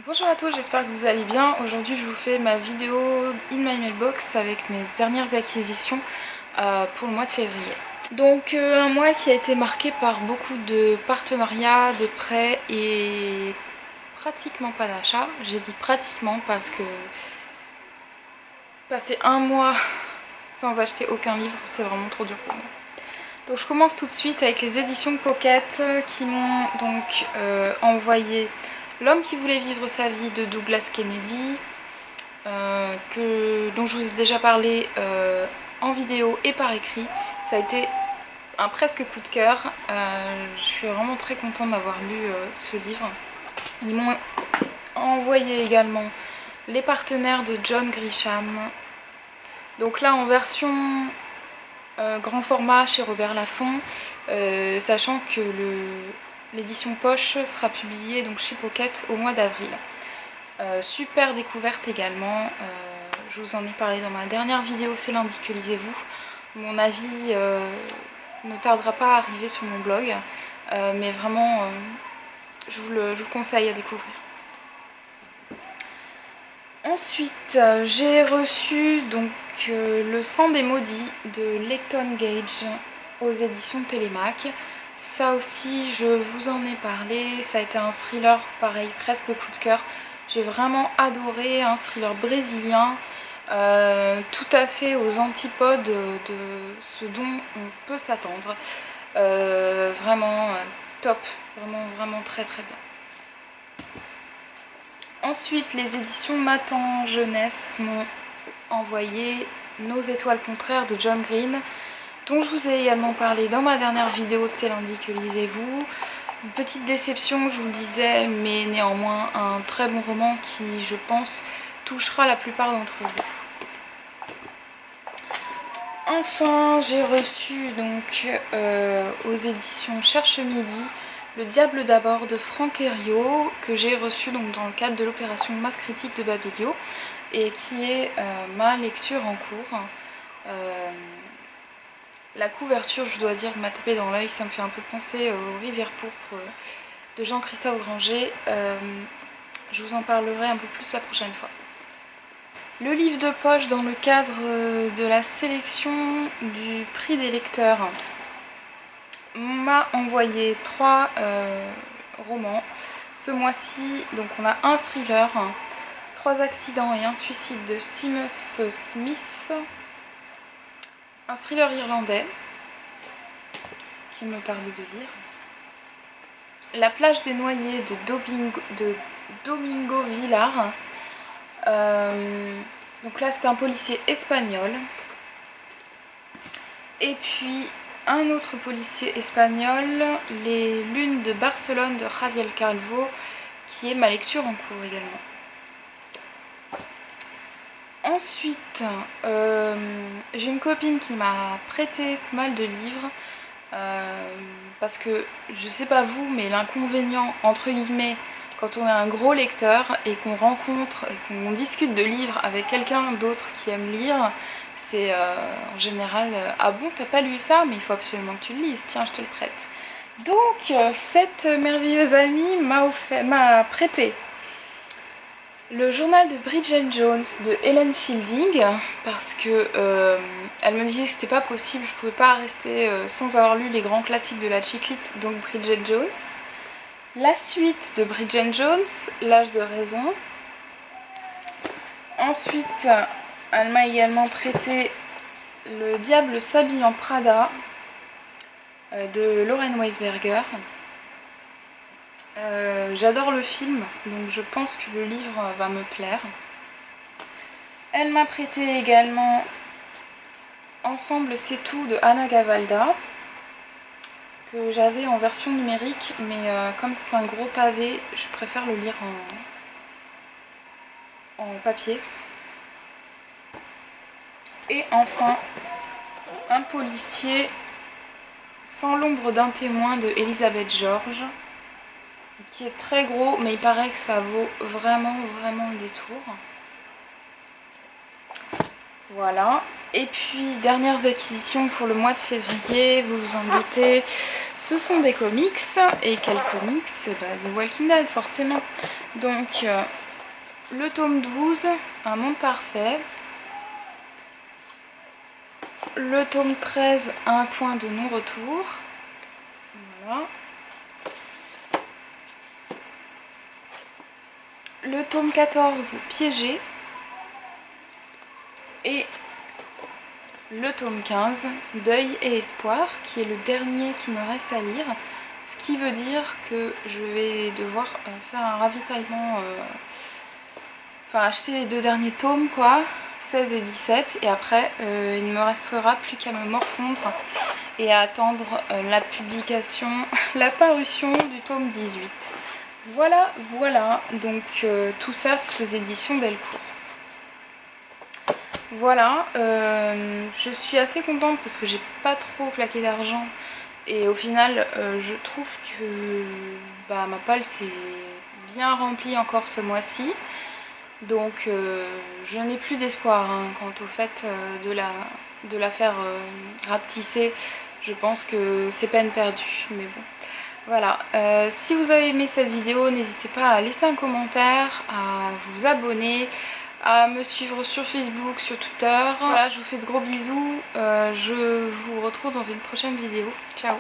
Bonjour à tous, j'espère que vous allez bien. Aujourd'hui je vous fais ma vidéo In My Mailbox avec mes dernières acquisitions pour le mois de février. Donc un mois qui a été marqué par beaucoup de partenariats, de prêts et pratiquement pas d'achats. J'ai dit pratiquement parce que passer un mois sans acheter aucun livre, c'est vraiment trop dur pour moi. Donc je commence tout de suite avec les éditions Pocket qui m'ont donc envoyé L'homme qui voulait vivre sa vie de Douglas Kennedy, dont je vous ai déjà parlé en vidéo et par écrit. Ça a été un presque coup de cœur. Je suis vraiment très contente d'avoir lu ce livre. Ils m'ont envoyé également Les partenaires de John Grisham. Donc là en version grand format chez Robert Laffont, sachant que l'édition poche sera publiée donc chez Pocket au mois d'avril. Super découverte également, je vous en ai parlé dans ma dernière vidéo C'est lundi que lisez-vous. Mon avis ne tardera pas à arriver sur mon blog, mais vraiment je vous le conseille à découvrir. Ensuite j'ai reçu donc Le sang des maudits de Leighton Gage aux éditions Télémac. Ça aussi je vous en ai parlé, ça a été un thriller pareil presque coup de cœur. J'ai vraiment adoré, un thriller brésilien, tout à fait aux antipodes de ce dont on peut s'attendre. Vraiment top, vraiment très très bien. Ensuite, les éditions Nathan Jeunesse m'ont envoyé Nos étoiles contraires de John Green, dont je vous ai également parlé dans ma dernière vidéo C'est lundi que lisez-vous. Une petite déception, je vous le disais, mais néanmoins un très bon roman qui, je pense, touchera la plupart d'entre vous. Enfin, j'ai reçu donc aux éditions Cherche Midi Le diable d'abord de Franck Herriot, que j'ai reçu donc dans le cadre de l'opération Masse Critique de Babilio et qui est ma lecture en cours. La couverture, je dois dire, m'a tapé dans l'œil, ça me fait un peu penser aux Rivières pourpres de Jean-Christophe Granger. Je vous en parlerai un peu plus la prochaine fois. Le livre de poche dans le cadre de la sélection du prix des lecteurs m'a envoyé 3 romans. Ce mois-ci, donc on a un thriller, 3 accidents et un suicide de Seamus Smith, un thriller irlandais qu'il me tarde de lire, La plage des noyés de Domingo Villar. Donc là c'était un policier espagnol. Et puis un autre policier espagnol, Les lunes de Barcelone de Javier Calvo, qui est ma lecture en cours également. Ensuite, j'ai une copine qui m'a prêté pas mal de livres. Parce que, je sais pas vous, mais l'inconvénient, entre guillemets, quand on est un gros lecteur et qu'on rencontre et qu'on discute de livres avec quelqu'un d'autre qui aime lire, c'est en général ah bon, t'as pas lu ça, mais il faut absolument que tu le lises, tiens, je te le prête. Donc, cette merveilleuse amie m'a prêté le journal de Bridget Jones de Helen Fielding, parce que elle me disait que c'était pas possible, je pouvais pas rester sans avoir lu les grands classiques de la chiclite, donc Bridget Jones. La suite de Bridget Jones, L'âge de raison. Ensuite, elle m'a également prêté Le diable s'habille en Prada de Lauren Weisberger. J'adore le film, donc je pense que le livre va me plaire. Elle m'a prêté également Ensemble c'est tout de Anna Gavalda, que j'avais en version numérique, mais comme c'est un gros pavé, je préfère le lire en papier. Et enfin, un policier Sans l'ombre d'un témoin de Elisabeth George, qui est très gros, mais il paraît que ça vaut vraiment le détour. Voilà. Et puis dernières acquisitions pour le mois de février, vous vous en doutez, ce sont des comics. Et quels comics? The Walking Dead forcément. Donc le tome 12, Un monde parfait. Le tome 13, Un point de non-retour. Voilà. Le tome 14, Piégé. Et le tome 15, Deuil et espoir, qui est le dernier qui me reste à lire. Ce qui veut dire que je vais devoir faire un ravitaillement, enfin acheter les 2 derniers tomes quoi, 16 et 17. Et après il ne me restera plus qu'à me morfondre et à attendre la publication, la parution du tome 18. Voilà, voilà, donc tout ça c'est aux éditions Delcourt. Voilà, je suis assez contente parce que j'ai pas trop claqué d'argent et au final je trouve que ma palle s'est bien remplie encore ce mois-ci. Donc je n'ai plus d'espoir quant au fait de la faire rapetisser. Je pense que c'est peine perdue, mais bon. Voilà, si vous avez aimé cette vidéo, n'hésitez pas à laisser un commentaire, à vous abonner, à me suivre sur Facebook, sur Twitter. Voilà, je vous fais de gros bisous, je vous retrouve dans une prochaine vidéo. Ciao!